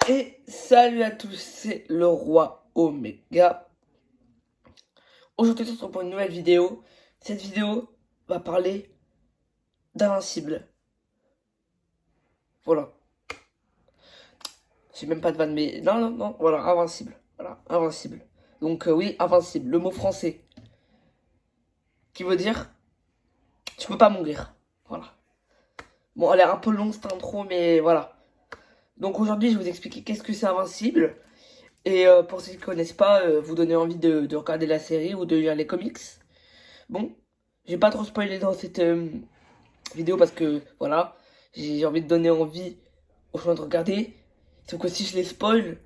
Et salut à tous, c'est le roi Oméga. Aujourd'hui, on se retrouve pour une nouvelle vidéo. Cette vidéo va parler d'Invincible. Voilà. J'ai même pas de vanne, mais non, voilà, Invincible. Voilà, Invincible. Donc oui, Invincible, le mot français. Qui veut dire, tu peux pas mourir. Voilà. Bon, elle est un peu longue cette intro, mais voilà. Donc aujourd'hui, je vais vous expliquer qu'est-ce que c'est Invincible. Et pour ceux qui ne connaissent pas, vous donner envie de regarder la série ou de lire les comics. Bon, j'ai pas trop spoilé dans cette vidéo parce que voilà, j'ai envie de donner envie aux gens de regarder. Sauf que si je les spoil,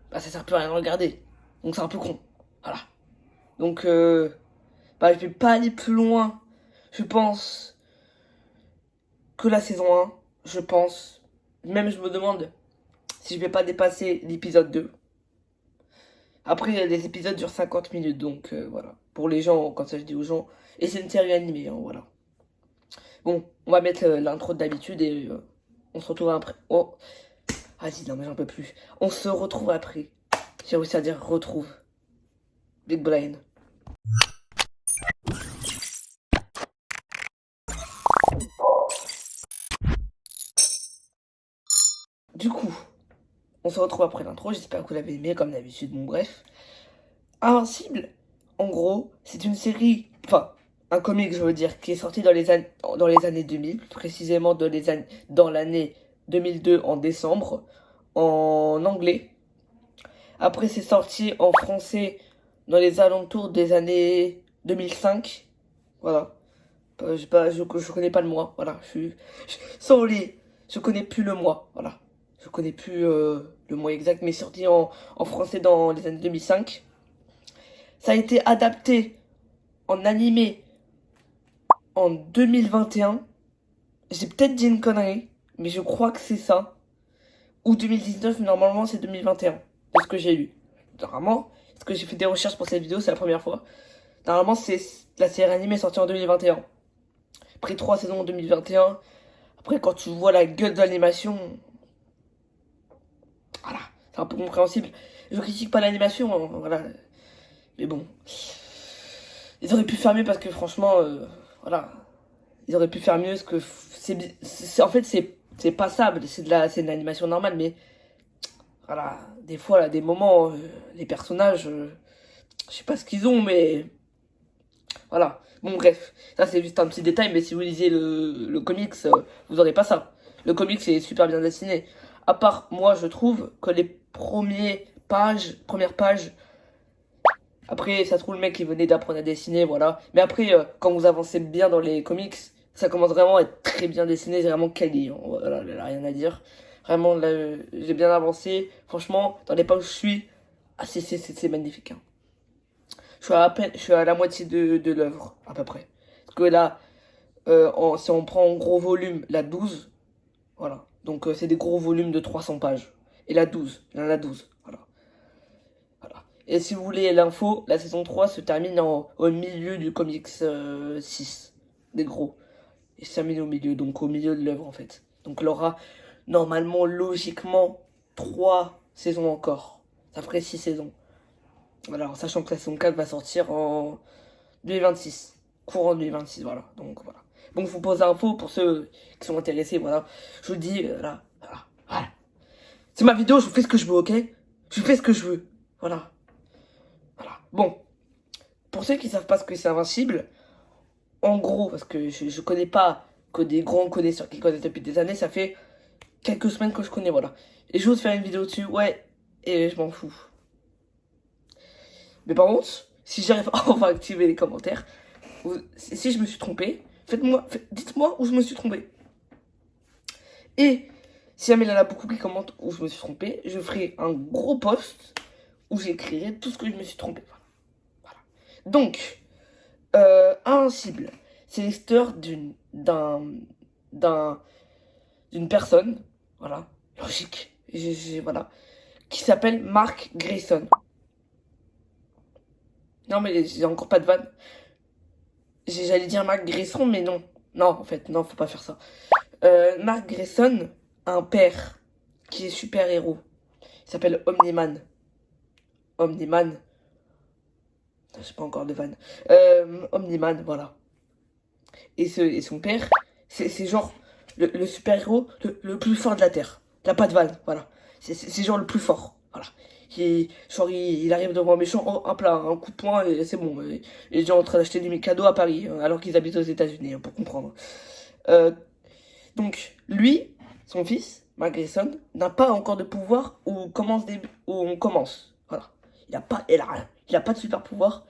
bah ça sert plus à rien de regarder. Donc c'est un peu con. Voilà. Donc bah je vais pas aller plus loin. Je pense que la saison 1, je pense. Même je me demande si je vais pas dépasser l'épisode 2. Après les épisodes durent 50 minutes donc voilà. Pour les gens, quand ça je dis aux gens. Et c'est une série animée, hein, voilà. Bon, on va mettre l'intro d'habitude et on se retrouve après. Oh, vas-y, non mais j'en peux plus. On se retrouve après. J'ai réussi à dire retrouve. Big brain. Du coup, on se retrouve après l'intro. J'espère que vous l'avez aimé comme d'habitude. Bon, bref. Invincible, en gros, c'est une série, enfin, un comic, je veux dire, qui est sorti dans les années 2000, précisément dans l'année 2002 en décembre, en anglais. Après, c'est sorti en français dans les alentours des années 2005. Voilà. Je connais pas le mois. Voilà. Sans les. Je connais plus le mois. Voilà. Je connais plus le mois exact, mais sorti en français dans les années 2005. Ça a été adapté en animé en 2021. J'ai peut-être dit une connerie, mais je crois que c'est ça. Ou 2019, mais normalement c'est 2021, de ce que j'ai lu. Normalement, parce que j'ai fait des recherches pour cette vidéo, c'est la première fois. Normalement, c'est la série animée sortie en 2021. Après 3 saisons en 2021. Après, quand tu vois la gueule de l'animation, voilà, c'est un peu compréhensible. Je critique pas l'animation, hein, voilà. Mais bon, ils auraient pu faire mieux parce que franchement, voilà, ils auraient pu faire mieux parce que en fait, c'est passable, c'est de l'animation normale, mais voilà, des fois, là, des moments, les personnages, je sais pas ce qu'ils ont, mais voilà. Bon, bref, ça c'est juste un petit détail, mais si vous lisez le comics, vous aurez pas ça. Le comics est super bien dessiné. À part, moi, je trouve que les premières pages, après, ça se trouve, le mec, il venait d'apprendre à dessiner, voilà. Mais après, quand vous avancez bien dans les comics, ça commence vraiment à être très bien dessiné, c'est vraiment quali, hein. Voilà, là, rien à dire. Vraiment, là, j'ai bien avancé. Franchement, dans les pages où je suis, ah, c'est magnifique, hein. Je suis à la moitié de l'œuvre, à peu près. Parce que là, si on prend en gros volume la 12, voilà. Donc c'est des gros volumes de 300 pages. Et la 12, il y en a la 12, voilà. Voilà. Et si vous voulez l'info, la saison 3 se termine au milieu du comics 6, des gros. Et se termine au milieu, donc au milieu de l'œuvre en fait. Donc il aura normalement, logiquement, 3 saisons encore. Ça ferait 6 saisons. Voilà, en sachant que la saison 4 va sortir en 2026. Courant 2026, voilà. Donc voilà. Donc je vous pose l'info pour ceux qui sont intéressés, voilà. Je vous dis, là, voilà. C'est ma vidéo, je fais ce que je veux, ok? Je fais ce que je veux. Voilà. Voilà. Bon. Pour ceux qui savent pas ce que c'est Invincible, en gros, parce que je connais pas que des grands connaisseurs qui connaissent depuis des années, ça fait quelques semaines que je connais, voilà. Et j'ose faire une vidéo dessus, ouais, et je m'en fous. Mais par contre, si j'arrive à enfin activer les commentaires, si je me suis trompé, dites-moi où je me suis trompé. Et si jamais il y en a beaucoup qui commentent où je me suis trompé, je ferai un gros post où j'écrirai tout ce que je me suis trompé. Voilà. Donc, Invincible, c'est l'histoire d'une personne, voilà, logique, voilà, qui s'appelle Mark Grayson. Non mais j'ai encore pas de vanne. J'allais dire Mark Grayson, mais non. Non, en fait, non, faut pas faire ça. Mark Grayson a un père qui est super-héros. Il s'appelle Omniman. Omniman. Je sais pas encore de vanne. Omniman, voilà. Et son père, c'est genre le super-héros le plus fort de la Terre. Il a pas de vanne, voilà. C'est genre le plus fort, voilà. Genre, il arrive devant un méchant, oh, hop là, un coup de poing, et c'est bon. Et les gens sont en train d'acheter des cadeaux à Paris, alors qu'ils habitent aux États-Unis, hein, pour comprendre. Euh, donc, lui, son fils, Mark Grayson, n'a pas encore de pouvoir où on commence. Voilà. Il a pas de super pouvoir.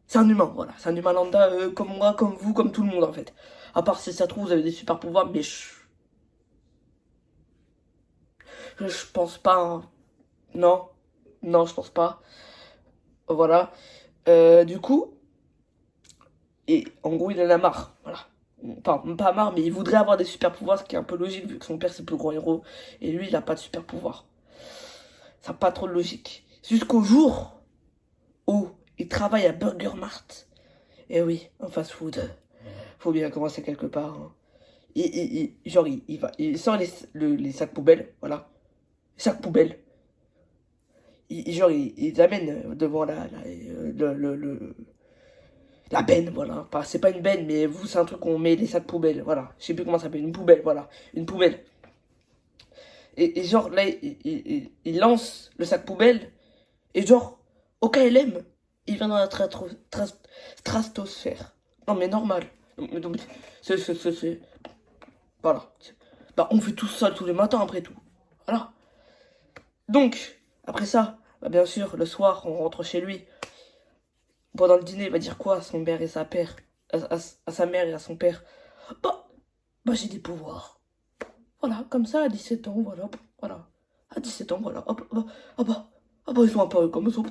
C'est un humain, voilà. C'est un humain lambda comme moi, comme vous, comme tout le monde en fait. À part si ça se trouve, vous avez des super pouvoirs, mais je pense pas, hein. Non, non, je pense pas. Voilà. Du coup, et en gros, il en a marre. Voilà. Enfin, pas marre, mais il voudrait avoir des super pouvoirs, ce qui est un peu logique vu que son père c'est le plus grand héros. Et lui, il a pas de super pouvoir. Ça n'a pas trop de logique. Jusqu'au jour où il travaille à Burger Mart. Et oui, un fast-food. Faut bien commencer quelque part, hein. Genre, il sort les sacs poubelles, voilà. Les sacs poubelles. Genre, il les amène devant la benne, voilà. C'est pas une benne, mais vous, c'est un truc où on met les sacs poubelles, voilà. Je sais plus comment ça s'appelle, une poubelle, voilà. Une poubelle. Et genre, là, il lance le sac poubelle, et genre, au KLM, il vient dans la stratosphère. Non, mais normal. Non, mais c'est- voilà. Bah, on fait tout ça tous les matins, après tout. Voilà. Donc, après ça, bah, bien sûr, le soir, on rentre chez lui. Pendant le dîner, il va dire quoi à son père et sa père, à sa mère et à son père? Bah, bah j'ai des pouvoirs. Voilà, comme ça, à 17 ans, voilà, voilà. À 17 ans, voilà, hop, bah, ah bah, ah bah, ils sont apparus comme ça.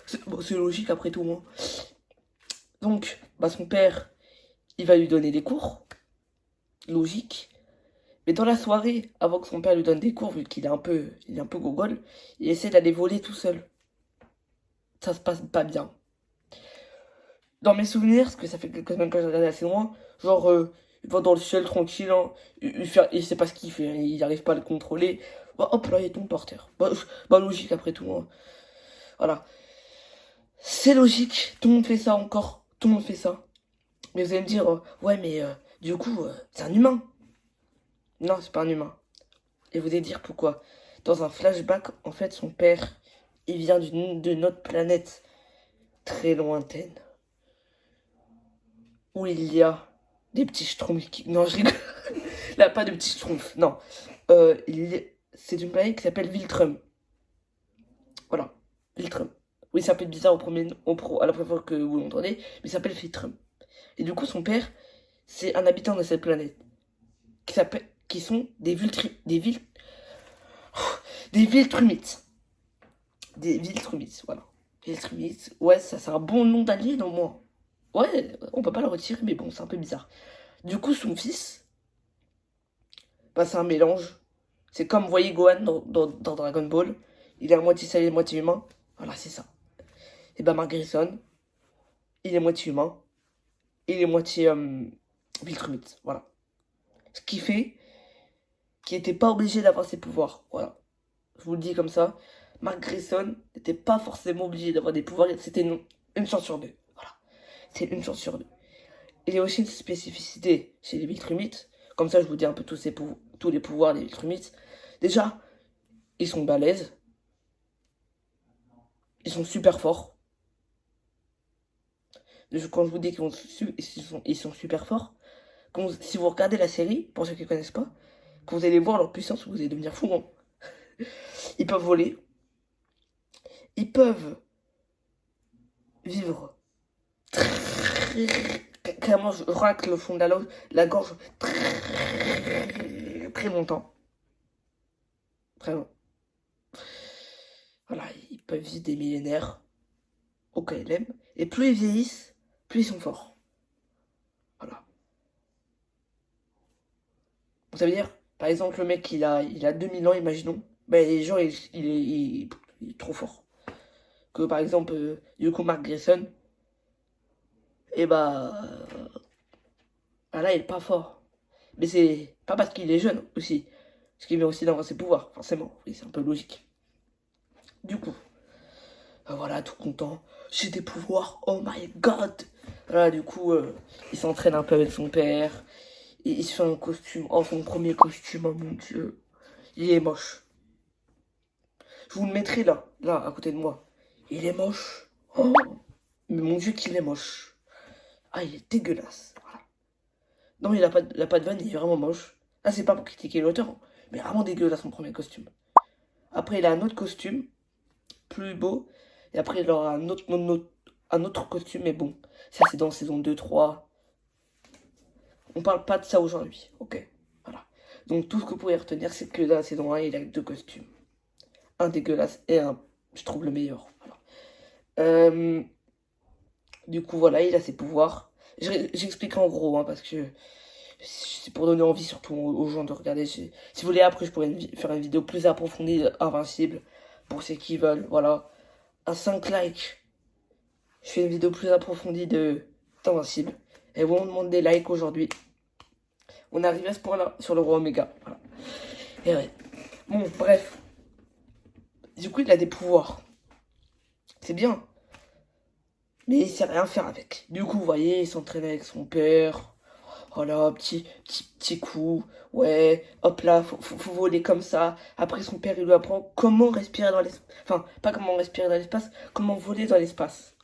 C'est logique après tout, hein. Donc, bah, son père, il va lui donner des cours, logique. Mais dans la soirée, avant que son père lui donne des cours, vu il est un peu gogol, il essaie d'aller voler tout seul. Ça se passe pas bien. Dans mes souvenirs, parce que ça fait quelques semaines que j'ai regardé assez loin, genre, il va dans le ciel tranquille, hein, il sait pas ce qu'il fait, hein, il arrive pas à le contrôler. Bah, hop là, il tombe par terre. Bah, logique après tout, hein. Voilà. C'est logique, tout le monde fait ça encore, tout le monde fait ça. Mais vous allez me dire, ouais, mais du coup, c'est un humain. Non, c'est pas un humain. Et vous allez dire pourquoi. Dans un flashback, en fait, son père, il vient de notre planète très lointaine, où il y a des petits schtroumpfs qui... Non, je rigole. Là, pas de petits schtroumpfs, non. C'est une planète qui s'appelle Viltrum. Voilà, Viltrum. Oui, ça peut être bizarre à la première fois que vous l'entendez, mais ça s'appelle Viltrum. Et du coup, son père, c'est un habitant de cette planète, qui sont des Viltrumites. Des Viltrumites, voilà. Viltrumites, ouais, ça c'est un bon nom d'alien au moins. Ouais, on peut pas le retirer, mais bon, c'est un peu bizarre. Du coup, son fils, bah, c'est un mélange. C'est comme, vous voyez, Gohan dans Dragon Ball. Il est à moitié salé, moitié humain. Voilà, c'est ça. Et bah, Mark Grayson, il est moitié humain. Il est moitié Viltrumite. Voilà. Ce qui fait qu'il n'était pas obligé d'avoir ses pouvoirs. Voilà. Je vous le dis comme ça. Mark Grayson n'était pas forcément obligé d'avoir des pouvoirs. C'était une chance sur deux. Voilà. C'est une chance sur deux. Il y a aussi une spécificité chez les Viltrumites. Comme ça, je vous dis un peu tous les pouvoirs des Viltrumites. Déjà, ils sont balèzes. Ils sont super forts. Quand je vous dis ils sont super forts, si vous regardez la série, pour ceux qui ne connaissent pas, quand vous allez voir leur puissance, vous allez devenir fou, hein. Ils peuvent voler. Ils peuvent vivre clairement, je racle le fond de la gorge très longtemps. Très long. Voilà, ils peuvent vivre des millénaires au KLM. Et plus ils vieillissent, plus ils sont forts. Voilà. Ça veut dire, par exemple, le mec, il a 2000 ans, imaginons. Ben, les gens, il est trop fort. Que par exemple, du coup, Mark Grayson, et bah, là, il est pas fort. Mais c'est pas parce qu'il est jeune aussi. Parce qu'il vient aussi d'avoir ses pouvoirs, forcément. Oui, c'est un peu logique. Du coup, voilà, tout content. J'ai des pouvoirs, oh my god! Voilà, du coup, il s'entraîne un peu avec son père. Et il se fait un costume. Oh, son premier costume, oh mon dieu. Il est moche. Je vous le mettrai là, à côté de moi. Il est moche. Oh, mais mon dieu qu'il est moche. Ah, il est dégueulasse. Voilà. Non, il a pas de vanne, il est vraiment moche. Là, c'est pas pour critiquer l'auteur, hein, mais vraiment dégueulasse son premier costume. Après, il a un autre costume, plus beau. Et après, il aura un autre costume, mais bon. Ça, c'est dans saison 2, 3. On parle pas de ça aujourd'hui, ok? Voilà. Donc, tout ce que vous pouvez retenir, c'est que dans la saison 1, il a deux costumes. Un dégueulasse et un, je trouve, le meilleur. Voilà. Euh, du coup, voilà, il a ses pouvoirs. J'explique en gros, hein, parce que c'est pour donner envie surtout aux gens de regarder. Si vous voulez, après, je pourrais faire une vidéo plus approfondie, Invincible, pour ceux qui veulent. Voilà. À 5 likes, je fais une vidéo plus approfondie d'Invincible. Et vous me demandez des likes aujourd'hui. On arrive à ce point-là sur le roi Oméga. Voilà. Et ouais. Bon, bref. Du coup, il a des pouvoirs. C'est bien. Mais il sait rien faire avec. Du coup, vous voyez, il s'entraîne avec son père. Voilà, petit coup. Ouais, hop là, faut voler comme ça. Après, son père, il lui apprend comment respirer dans l'espace. Enfin, pas comment respirer dans l'espace, comment voler dans l'espace.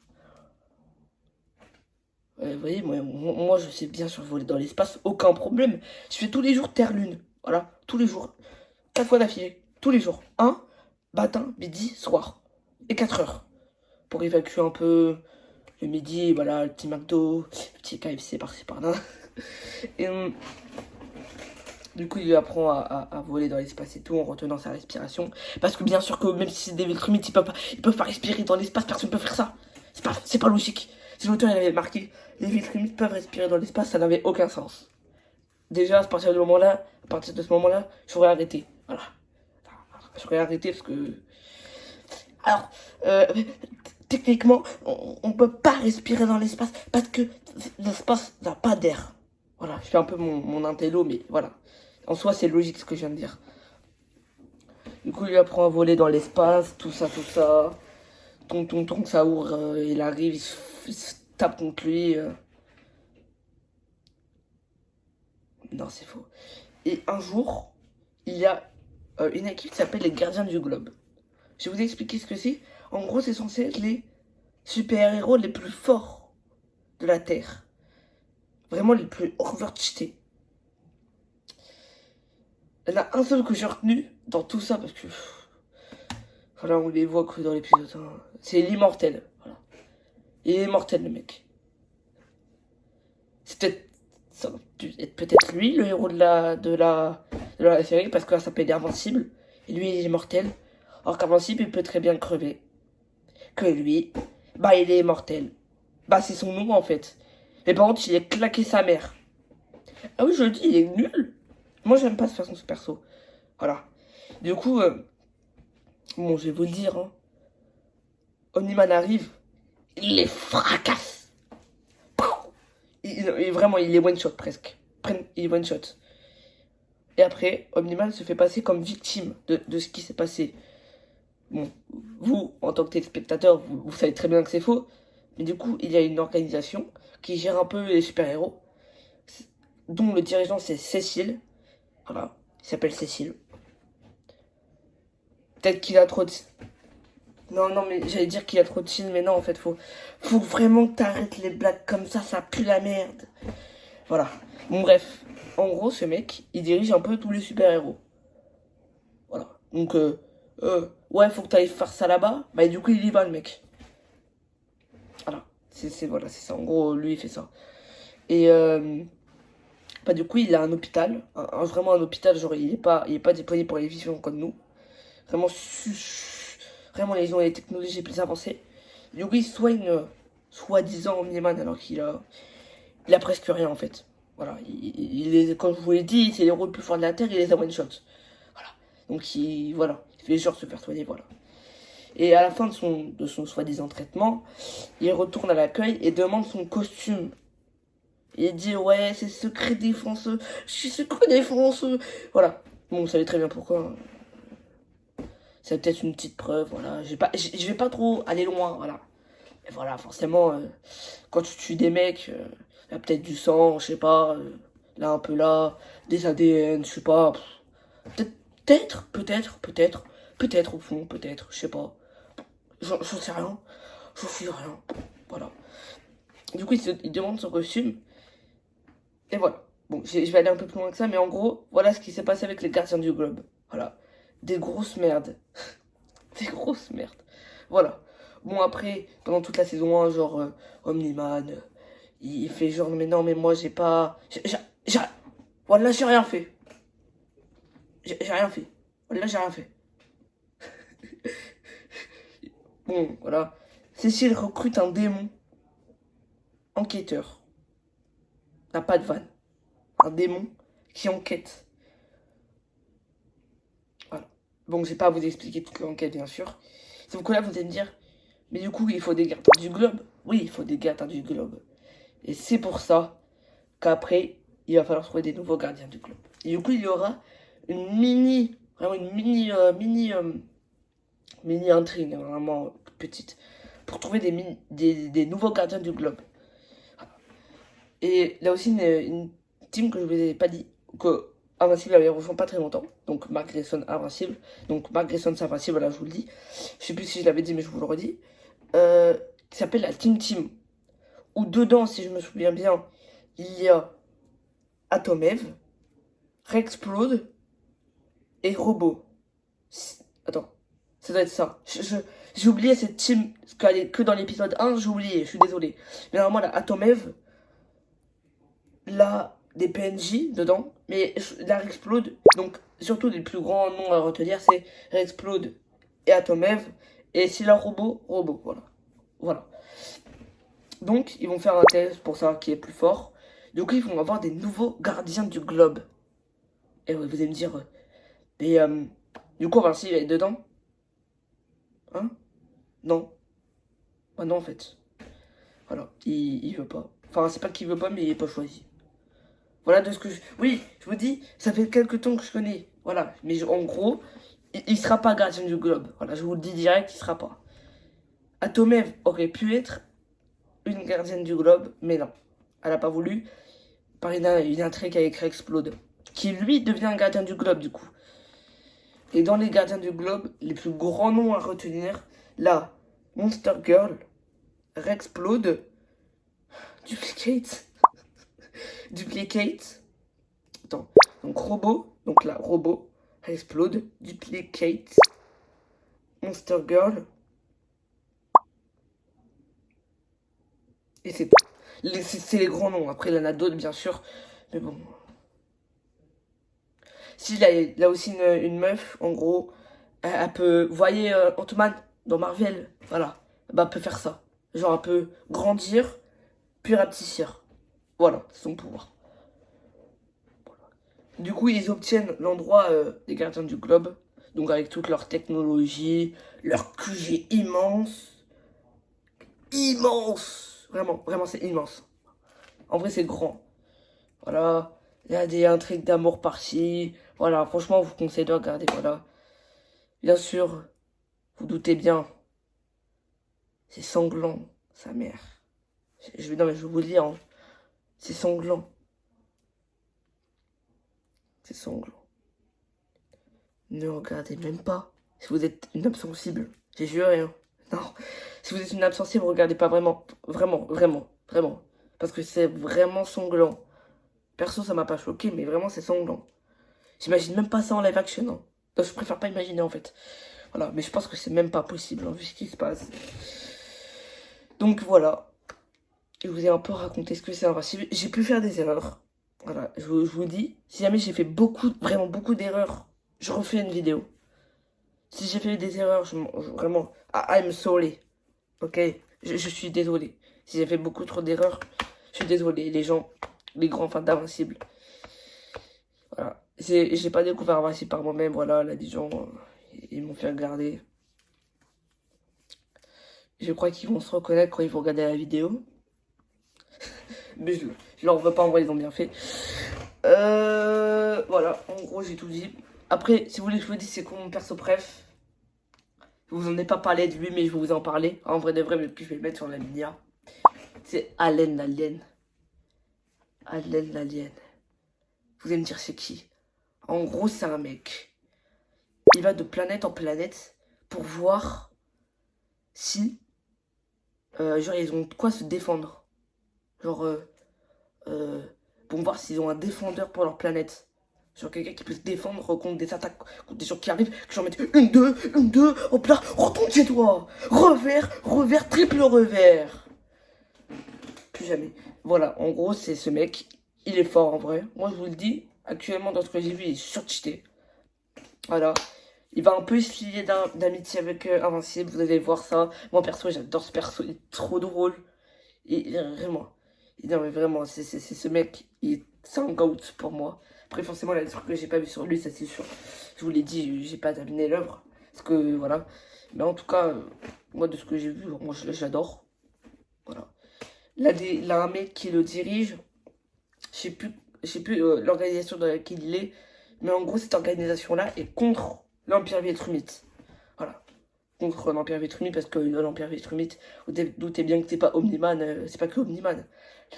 Vous voyez, moi, je sais bien survoler dans l'espace, aucun problème. Je fais tous les jours Terre-Lune. Voilà, tous les jours. 4 fois d'affilée. Tous les jours. Matin, midi, soir. Et 4 heures. Pour évacuer un peu le midi, voilà, le petit McDo, le petit KFC par-ci par-là. Et du coup, il apprend à voler dans l'espace et tout en retenant sa respiration. Parce que bien sûr que même si c'est des Viltrumites, ils peuvent pas respirer dans l'espace, personne ne peut faire ça. C'est pas logique. Si l'auteur il avait marqué les Viltrumites peuvent respirer dans l'espace, ça n'avait aucun sens. Déjà, à partir de ce moment-là, j'aurais arrêté. Voilà. J'aurais arrêté parce que. Alors, techniquement, on peut pas respirer dans l'espace parce que l'espace n'a pas d'air. Voilà, je fais un peu mon intello, mais voilà. En soi, c'est logique ce que je viens de dire. Du coup, il apprend à voler dans l'espace, tout ça, tout ça. Tonton Saour, il arrive, il se tape contre lui. Non, c'est faux. Et un jour, il y a une équipe qui s'appelle les Gardiens du Globe. Je vais vous expliquer ce que c'est. En gros, c'est censé être les super-héros les plus forts de la Terre. Vraiment les plus overcheatés. Il y en a un seul que j'ai retenu dans tout ça parce que. Voilà, on les voit que dans l'épisode 1. C'est l'immortel. Voilà. Il est immortel, le mec. C'est peut-être. Ça va peut-être lui, le héros de la série, parce que là, ça s'appelle Invincible. Et lui, il est immortel. Alors qu'Invincible, il peut très bien crever. Que lui, bah, il est immortel. Bah, c'est son nom, en fait. Mais par contre, il a claqué sa mère. Ah oui, je le dis, il est nul. Moi, j'aime pas de façon ce perso. Voilà. Du coup, bon, je vais vous le dire, hein. Omniman arrive, il les fracasse. Vraiment, il est one shot presque. Il est one shot. Et après, Omniman se fait passer comme victime de ce qui s'est passé. Bon, vous, en tant que téléspectateur, vous savez très bien que c'est faux. Mais du coup, il y a une organisation qui gère un peu les super-héros, dont le dirigeant c'est Cécile. Voilà, il s'appelle Cécile. Peut-être qu'il a trop de... Non, mais j'allais dire qu'il a trop de chill, mais non, en fait, faut vraiment que t'arrêtes les blagues comme ça pue la merde. Voilà. Bon, bref. En gros, ce mec, il dirige un peu tous les super-héros. Voilà. Donc, ouais, faut que t'ailles faire ça là-bas. Bah, du coup, il y va, le mec. Voilà. Voilà, c'est ça. En gros, lui, il fait ça. Et, bah, du coup, il a un hôpital. Vraiment un hôpital, genre, il est pas déployé pour les visions comme nous. Vraiment, vraiment, ils ont les technologies les plus avancées. Du coup, il soigne, soi-disant, Omniman, alors il a presque rien, en fait. Voilà, comme je vous l'ai dit, c'est l'héros le plus fort de la Terre, il les a one-shot. Voilà. Donc, voilà, il fait genre se faire soigner, voilà. Et à la fin de son soi-disant traitement, il retourne à l'accueil et demande son costume. Il dit, ouais, c'est secret défenseur, je suis secret défenseur. Voilà. Bon, vous savez très bien pourquoi. Hein. c'est peut-être une petite preuve, voilà. Je vais pas trop aller loin, voilà. Et voilà, forcément, quand tu tues des mecs, il y a peut-être du sang, je sais pas, là, un peu là, des ADN, je sais pas. Peut-être au fond, peut-être, je sais pas. J'en sais rien, j'en sais rien, voilà. Du coup, il demande son costume, et voilà. Bon, je vais aller un peu plus loin que ça, mais en gros, voilà ce qui s'est passé avec les gardiens du globe. Voilà. Des grosses merdes. Des grosses merdes. Voilà. Bon, après, pendant toute la saison 1, genre, Omniman, il fait genre, mais non, mais moi, j'ai pas... Voilà, j'ai rien fait. J'ai rien fait. Voilà, j'ai rien fait. Bon, voilà. Cécile recrute un démon enquêteur. N'a pas de vanne. Un démon qui enquête. Voilà. Bon, je vais pas vous expliquer toute l'enquête, bien sûr. Sauf que là, vous allez me dire, mais du coup, il faut des gardiens du globe. Oui, il faut des gardiens du globe. Et c'est pour ça qu'après, il va falloir trouver des nouveaux gardiens du globe. Et du coup, il y aura une vraiment une mini intrigue, hein, vraiment petite, pour trouver des nouveaux gardiens du globe. Et là aussi, une team que je vous ai pas dit, que Invincible avait rejoint pas très longtemps. Donc Mark Grayson Invincible. Donc Mark Grayson c'est Invincible, voilà, je vous le dis. Je sais plus si je l'avais dit, mais je vous le redis. Qui s'appelle la Team Team. Où dedans, si je me souviens bien, il y a Atomev, Rexplode et Robot. Attends, ça doit être ça. J'ai oublié cette team, parce qu'elle est que dans l'épisode 1, j'ai oublié, je suis désolé. Mais normalement, la Atomev, là, des PNJ dedans, mais la Rexplode, donc surtout les plus grands noms à retenir, c'est Rexplode et Atomev, et si la Robot, voilà. Voilà. Donc, ils vont faire un test pour savoir qui est plus fort. Donc, ils vont avoir des nouveaux gardiens du globe. Et vous allez me dire, mais du coup, Vinci, il est dedans? Hein? Non. Bah non, en fait. Voilà, il veut pas. Enfin, c'est pas qu'il veut pas, mais il est pas choisi. Voilà de ce que je... Oui, je vous dis, ça fait quelques temps que je connais. Voilà, mais en gros, il sera pas gardien du globe. Voilà, je vous le dis direct, il sera pas. Atomev aurait pu être une gardienne du globe, mais non. Elle a pas voulu. Par une intrigue avec Rexplode, qui lui devient un gardien du globe du coup. Et dans les gardiens du globe, les plus grands noms à retenir, là, Monster Girl, Rexplode, Duplicate, Duplicate, attends, donc Robot, donc là, Robot, Rexplode, Duplicate, Monster Girl, et c'est tout. C'est les grands noms, après il y en a d'autres bien sûr, mais bon. Si, là aussi une meuf, en gros, elle peut, vous voyez Ant-Man dans Marvel, voilà, bah elle peut faire ça. Genre elle peut grandir, puis rapetisser. Voilà, c'est son pouvoir. Du coup, ils obtiennent l'endroit des gardiens du globe, donc avec toute leur technologie, leur QG immense. Immense! Vraiment, vraiment, c'est immense. En vrai, c'est grand. Voilà, il y a des intrigues d'amour par-ci. Voilà, franchement, je vous conseille de regarder, voilà. Bien sûr, vous doutez bien, c'est sanglant, sa mère. Non, mais je vais vous le dire, hein. C'est sanglant. C'est sanglant. Ne regardez même pas. Si vous êtes une âme sensible, j'ai juré, hein. Non, si vous êtes une âme sensible, regardez pas vraiment. Vraiment, vraiment, vraiment. Parce que c'est vraiment sanglant. Perso, ça m'a pas choqué, mais vraiment, c'est sanglant. J'imagine même pas ça en live action, hein. Donc, je préfère pas imaginer, en fait. Voilà, mais je pense que c'est même pas possible, hein, vu ce qui se passe. Donc, voilà. Je vous ai un peu raconté ce que c'est Invincible. J'ai pu faire des erreurs. Voilà, je vous dis, si jamais j'ai fait vraiment beaucoup d'erreurs, je refais une vidéo. Si j'ai fait des erreurs, vraiment, I'm sorry. Ok, je suis désolé. Si j'ai fait beaucoup trop d'erreurs, je suis désolé. Les gens, les grands fans d'Invincible. Voilà, j'ai pas découvert Invincible par moi-même. Voilà, là, des gens, ils m'ont fait regarder. Je crois qu'ils vont se reconnaître quand ils vont regarder la vidéo. Mais je leur veux pas, en vrai, ils ont bien fait. Voilà, en gros, j'ai tout dit. Après, si vous voulez que je vous dise c'est quoi mon perso préf, Je vous en ai pas parlé de lui, mais je vais vous en parler. En vrai de vrai, mais je vais le mettre sur la minière. C'est Allen l'alien. Allen l'alien. Vous allez me dire c'est qui? En gros, c'est un mec. Il va de planète en planète pour voir si, genre, ils ont de quoi se défendre. Genre, pour voir s'ils ont un défendeur pour leur planète. Genre quelqu'un qui peut se défendre contre des attaques, contre des gens qui arrivent, que j'en mette une, deux, hop là, retourne chez toi. Revers, triple revers. Plus jamais. Voilà, en gros, c'est ce mec. Il est fort en vrai. Moi, je vous le dis, actuellement, dans ce que j'ai vu, il est surcheaté. Voilà. Il va un peu se lier d'amitié avec Invincible, vous allez voir ça. Moi, perso, j'adore ce perso, il est trop drôle. Et vraiment, non mais vraiment, c'est ce mec, c'est un GOAT pour moi. Après, forcément, il y a des trucs que j'ai pas vu sur lui, ça c'est sûr. Je vous l'ai dit, j'ai pas terminé l'œuvre. Parce que, voilà. Mais en tout cas, moi, de ce que j'ai vu, moi, j'adore. Voilà. Là, là, un mec qui le dirige, je sais plus l'organisation dans laquelle il est. Mais en gros, cette organisation-là est contre l'Empire Vietrumithe. Voilà. Contre l'Empire Vietrumithe, parce que l'Empire Vietrumithe, doutez bien que c'est pas Omniman, c'est pas que Omniman.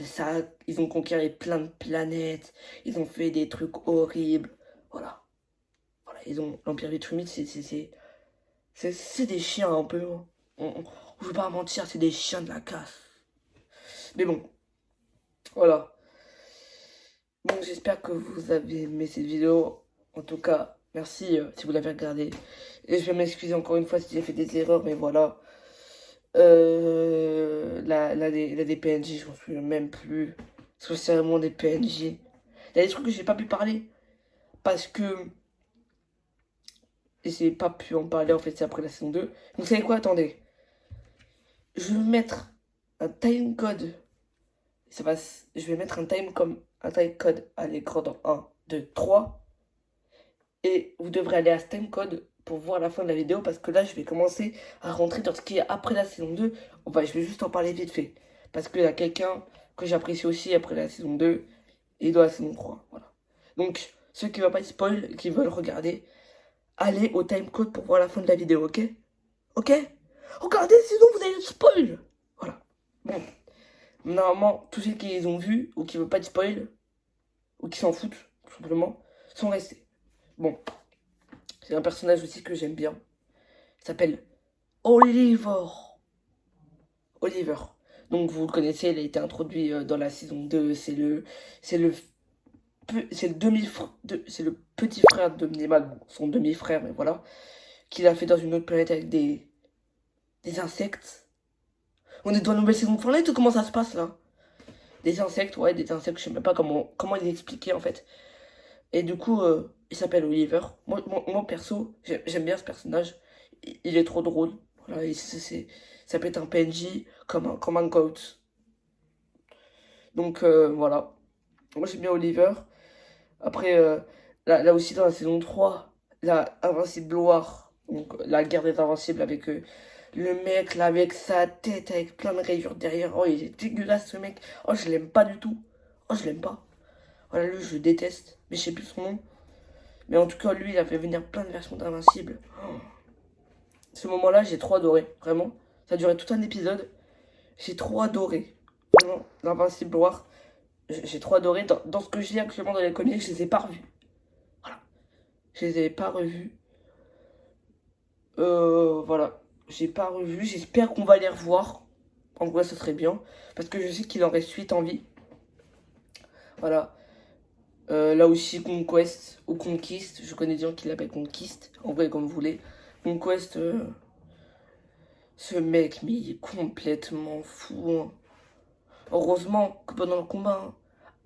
Ça, ils ont conquéré plein de planètes, ils ont fait des trucs horribles. Voilà. Voilà, ils ont l'Empire Vietrumithe, c'est des chiens un peu. Je veux pas mentir, c'est des chiens de la casse. Mais bon, voilà. Bon, j'espère que vous avez aimé cette vidéo. En tout cas, merci si vous l'avez regardée. Et je vais m'excuser encore une fois si j'ai fait des erreurs, mais voilà. La des PNJ, je m'en souviens même plus. Parce que c'est vraiment des PNJ. Il y a des trucs que j'ai pas pu parler. Parce que. Et j'ai pas pu en parler, en fait, c'est après la saison 2. Donc, vous savez quoi, attendez. Je vais mettre un time code. Je vais mettre un time code à l'écran dans 1, 2, 3. Et vous devrez aller à ce time code pour voir la fin de la vidéo. Parce que là, je vais commencer à rentrer dans ce qui est après la saison 2. Enfin, je vais juste en parler vite fait. Parce qu'il y a quelqu'un que j'apprécie aussi après la saison 2 et dans la saison 3. Voilà. Donc, ceux qui ne veulent pas spoil, qui veulent regarder, allez au timecode pour voir la fin de la vidéo, ok? Ok? Regardez, sinon vous allez spoil! Voilà. Bon. Normalement, tous ceux qui les ont vus, ou qui ne veulent pas de spoil, ou qui s'en foutent, tout simplement, sont restés. Bon. C'est un personnage aussi que j'aime bien. Il s'appelle Oliver. Oliver. Donc vous le connaissez, il a été introduit dans la saison 2. C'est le petit frère de Minimal, son demi-frère, mais voilà, qu'il a fait dans une autre planète avec des insectes. On est dans la nouvelle saison de Fortnite ou comment ça se passe là? Des insectes, ouais, des insectes, je sais même pas comment il expliquait en fait. Et du coup, il s'appelle Oliver. Moi perso, j'aime bien ce personnage. Il est trop drôle. Voilà, ça peut être un PNJ comme un GOAT. Donc voilà. Moi j'aime bien Oliver. Après, là aussi dans la saison 3, la Invincible War, donc la guerre des Invincibles avec le mec là avec sa tête avec plein de rayures derrière. Oh, il est dégueulasse ce mec. Oh, je l'aime pas du tout. Oh, je l'aime pas. Voilà, lui, je le déteste. Mais je sais plus son nom. Mais en tout cas, lui, il a fait venir plein de versions d'Invincible. Oh. Ce moment-là, j'ai trop adoré. Vraiment. Ça a duré tout un épisode. J'ai trop adoré. Vraiment, l'Invincible War. J'ai trop adoré. Dans ce que je lis actuellement dans les comics, je les ai pas revus. Voilà. Je les ai pas revus. Voilà. J'ai pas revu. J'espère qu'on va les revoir. En vrai, ça serait bien. Parce que je sais qu'il en reste 8 en vie. Voilà. Là aussi, Conquest ou Conquist. Je connais des gens qui l'appellent Conquist. En vrai, comme vous voulez. Conquest, ce mec, mais il est complètement fou. Hein. Heureusement que pendant le combat, hein,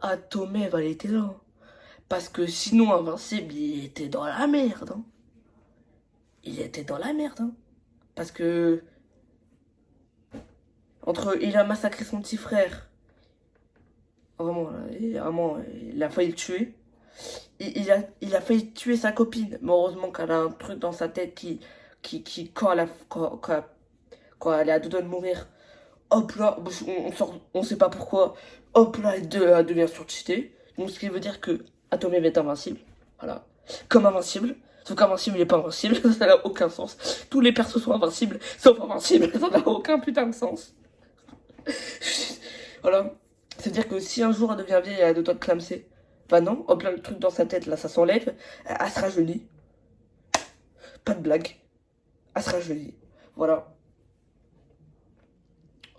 Atomev, elle était là. Hein. Parce que sinon, Invincible, il était dans la merde. Hein. Il était dans la merde. Hein. Parce que... il a massacré son petit frère. Vraiment, il a failli le tuer. Il a failli tuer sa copine. Mais heureusement qu'elle a un truc dans sa tête quand elle est à deux doigts de mourir, hop là, on sait pas pourquoi, hop là, elle devient surcheatée. Donc ce qui veut dire que Atomev est invincible. Voilà. Comme invincible. Sauf qu'Invincible, il est pas invincible, ça n'a aucun sens. Tous les persos sont invincibles, sauf Invincible, ça n'a aucun putain de sens. Voilà. C'est-à-dire que si un jour elle devient vieille et elle a deux doigts de clamser, bah non, hop là, le truc dans sa tête, là, ça s'enlève, elle se rajeunit. Pas de blague. Elle se rajeunit. Voilà.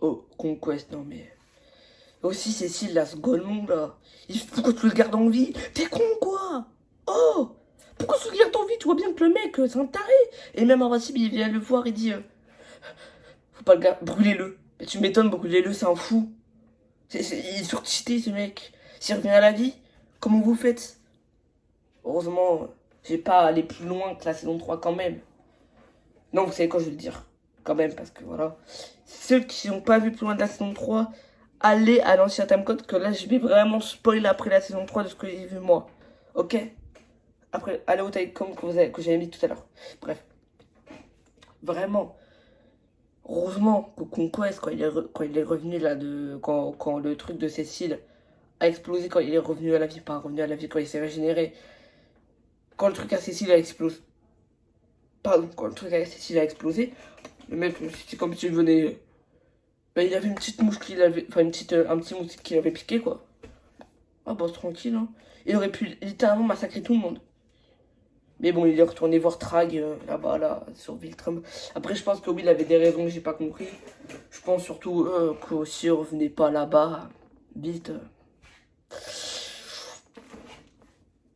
Oh, Conquest, non mais... Aussi, Cécile, là, ce golemon, là. Pourquoi tu le gardes en vie? T'es con, quoi? Oh! Pourquoi tu le gardes en vie? Tu vois bien que le mec, c'est un taré. Et même Invincible, il vient le voir, il dit... faut pas le garder, brûlez-le. Mais tu m'étonnes, brûlez-le, c'est un fou. Il est surcheaté, ce mec. S'il revient à la vie, comment vous faites? Heureusement, j'ai pas allé plus loin que la saison 3 quand même. Non, vous savez quoi, je vais le dire. Quand même, parce que voilà. Ceux qui n'ont pas vu plus loin de la saison 3, allez à l'ancien timecode, que là, je vais vraiment spoiler après la saison 3 de ce que j'ai vu moi. Ok? Après, allez au timecode que j'avais mis tout à l'heure. Bref. Vraiment. Heureusement que Conquest, quand il est revenu là, quand le truc de Cécile a explosé, quand il est revenu à la vie, pas revenu à la vie, quand il s'est régénéré. Quand le truc à Cécile a explosé. Pardon, quand le truc à Cécile a explosé, le mec, c'était comme s'il venait. Bah, il y avait une petite mouche qui l'avait. Enfin, un petit moustique qui l'avait piqué, quoi. Ah, bah, tranquille, hein. Il aurait pu littéralement massacrer tout le monde. Mais bon, il est retourné voir Trag là-bas, là, sur Viltrum. Après, je pense que oui, il avait des raisons que j'ai pas compris. Je pense surtout qu'aussi, revenait pas là-bas, vite.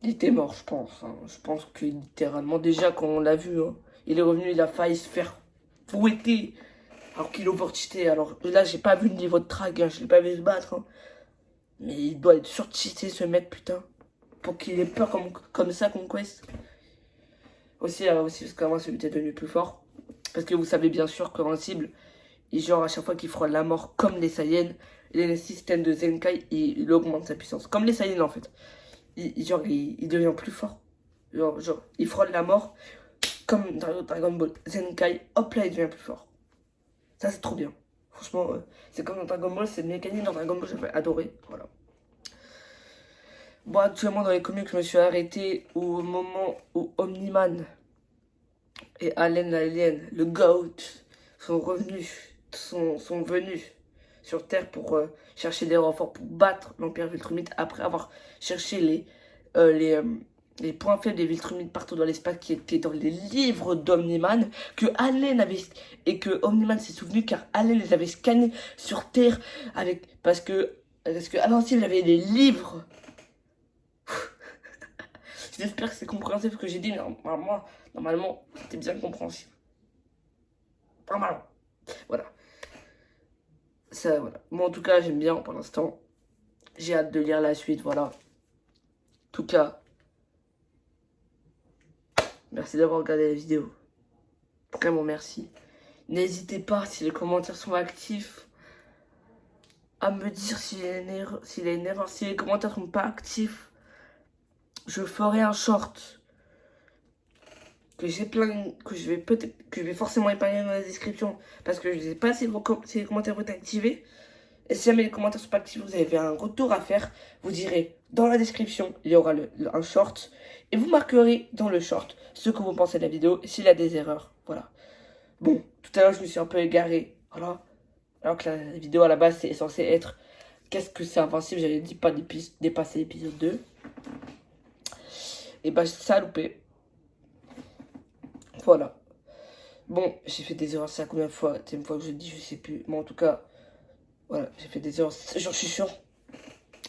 Il était mort, je pense. Hein. Je pense que littéralement, déjà, quand on l'a vu, hein, il est revenu, il a failli se faire fouetter. Alors qu'il overcheaté. Alors là, j'ai pas vu le niveau de Trag, hein, je l'ai pas vu se battre. Hein. Mais il doit être surcheaté, ce mec, putain. Pour qu'il ait peur comme ça, Conquest. Aussi, parce qu'avant, celui était devenu plus fort. Parce que vous savez bien sûr qu'Invincible, genre à chaque fois qu'il frôle la mort comme les Saiyans, les systèmes de Zenkai, il augmente sa puissance. Comme les Saiyans en fait. Il devient plus fort. Genre, il frôle la mort comme dans Dragon Ball Zenkai, hop là, il devient plus fort. Ça, c'est trop bien. Franchement, c'est comme dans Dragon Ball, c'est le mécanique dans Dragon Ball, j'avais adoré. Voilà. Bon, actuellement, dans les comics, je me suis arrêté au moment où Omniman et Allen l'Alien, le GOAT, sont venus sur Terre pour chercher des renforts pour battre l'Empire Viltrumite après avoir cherché les points faibles des Viltrumites partout dans l'espace qui étaient dans les livres d'Omniman, que Allen avait et que Omniman s'est souvenu car Allen les avait scannés sur Terre parce que Invincible avait les livres. J'espère que c'est compréhensible ce que j'ai dit, mais normalement, c'était bien compréhensible. Normalement. Voilà. Ça, voilà. Moi, en tout cas, j'aime bien pour l'instant. J'ai hâte de lire la suite, voilà. En tout cas, merci d'avoir regardé la vidéo. Vraiment merci. N'hésitez pas, si les commentaires sont actifs, à me dire s'il y a une erreur. Si les commentaires sont pas actifs, je ferai un short que je vais forcément épargner dans la description parce que je ne sais pas si les commentaires vont être activés. Et si jamais les commentaires sont pas actifs, vous avez un retour à faire, vous direz dans la description, il y aura un short et vous marquerez dans le short ce que vous pensez de la vidéo et s'il y a des erreurs. Voilà. Bon, tout à l'heure je me suis un peu égaré, voilà. Alors que la vidéo à la base c'est censé être qu'est-ce que c'est Invincible, j'avais dit pas dépasser l'épisode 2. Et bah ça a loupé. Voilà. Bon, j'ai fait des erreurs, c'est la combien de fois? C'est une fois que je le dis, je sais plus. Mais en tout cas, voilà, j'ai fait des erreurs, j'en suis sûr.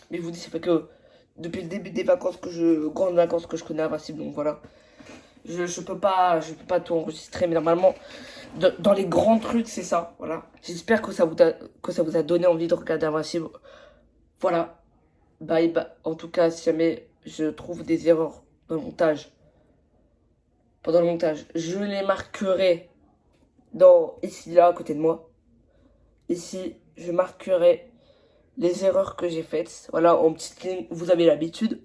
Mais je vous dis, ça fait que depuis le début des vacances grandes vacances que je connais Invincible, donc voilà. Je peux pas tout enregistrer, mais normalement, dans les grands trucs, c'est ça, voilà. J'espère que ça vous a donné envie de regarder Invincible. Voilà. Bye. En tout cas, si jamais je trouve des erreurs dans le montage, pendant le montage, je les marquerai ici, là, à côté de moi. Ici, je marquerai les erreurs que j'ai faites. Voilà, en petite ligne, vous avez l'habitude.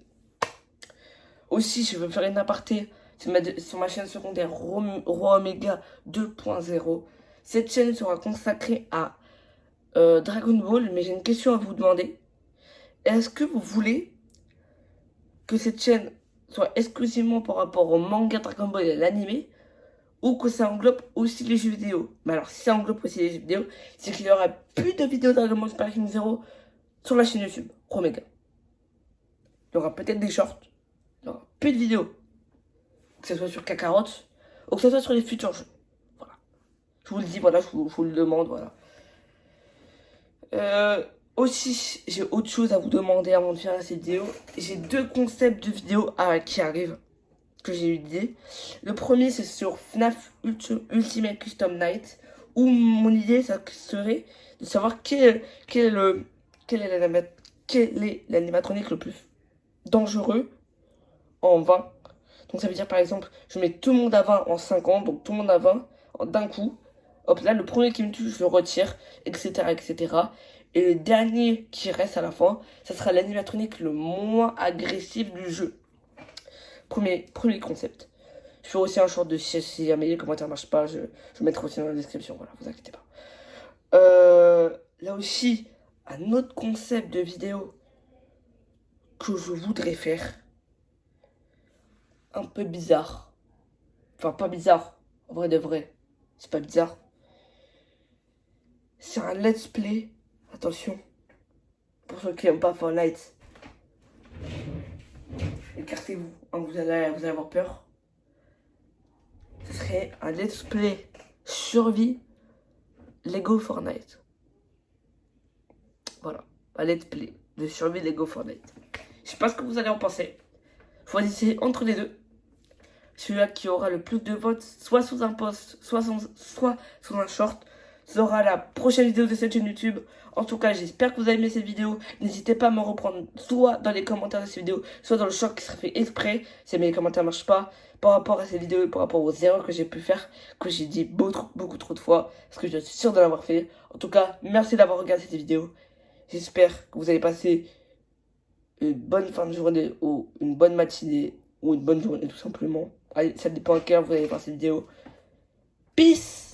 Aussi, je veux faire une aparté sur ma chaîne secondaire Roi Omega 2.0. Cette chaîne sera consacrée à Dragon Ball, mais j'ai une question à vous demander. Est-ce que vous voulez que cette chaîne soit exclusivement par rapport au manga Dragon Ball et à l'animé, ou que ça englobe aussi les jeux vidéo. Mais alors, si ça englobe aussi les jeux vidéo, c'est qu'il y aura plus de vidéos Dragon Ball Super King Zero sur la chaîne YouTube, Promega. Il y aura peut-être des shorts, il y aura plus de vidéos, que ce soit sur Kakarot, ou que ce soit sur les futurs jeux. Voilà. Je vous le dis, voilà, je vous le demande, voilà. Aussi, j'ai autre chose à vous demander avant de faire cette vidéo. J'ai 2 concepts de vidéos qui arrivent, que j'ai eu l'idée. Le premier, c'est sur FNAF Ultimate Custom Night, où mon idée, ça serait de savoir quel est l'animatronique le plus dangereux en 20. Donc ça veut dire par exemple, je mets tout le monde à 20 en 50, donc tout le monde à 20 d'un coup. Hop là, le premier qui me tue, je le retire, etc., etc. Et le dernier qui reste à la fin, ça sera l'animatronique le moins agressif du jeu. Premier concept. Je ferai aussi un short de si jamais les commentaires ne marchent pas, je mettrai aussi dans la description, voilà, vous inquiétez pas. Là aussi, un autre concept de vidéo que je voudrais faire, un peu bizarre. Enfin, pas bizarre, en vrai de vrai, c'est pas bizarre. C'est un let's play, attention, pour ceux qui n'aiment pas Fortnite. Écartez-vous, hein, vous allez avoir peur. Ce serait un let's play survie Lego Fortnite. Voilà, un let's play de survie Lego Fortnite. Je sais pas ce que vous allez en penser. Choisissez entre les deux. Celui-là qui aura le plus de votes, soit sous un post, soit sous un short, sera la prochaine vidéo de cette chaîne YouTube. En tout cas, j'espère que vous avez aimé cette vidéo. N'hésitez pas à me reprendre soit dans les commentaires de cette vidéo, soit dans le short qui sera fait exprès, si mes commentaires ne marchent pas, par rapport à cette vidéo et par rapport aux erreurs que j'ai pu faire, que j'ai dit beaucoup trop de fois, parce que je suis sûr de l'avoir fait. En tout cas, merci d'avoir regardé cette vidéo. J'espère que vous allez passer une bonne fin de journée ou une bonne matinée ou une bonne journée tout simplement. Allez, ça dépend à quelle heure vous allez voir cette vidéo. Peace!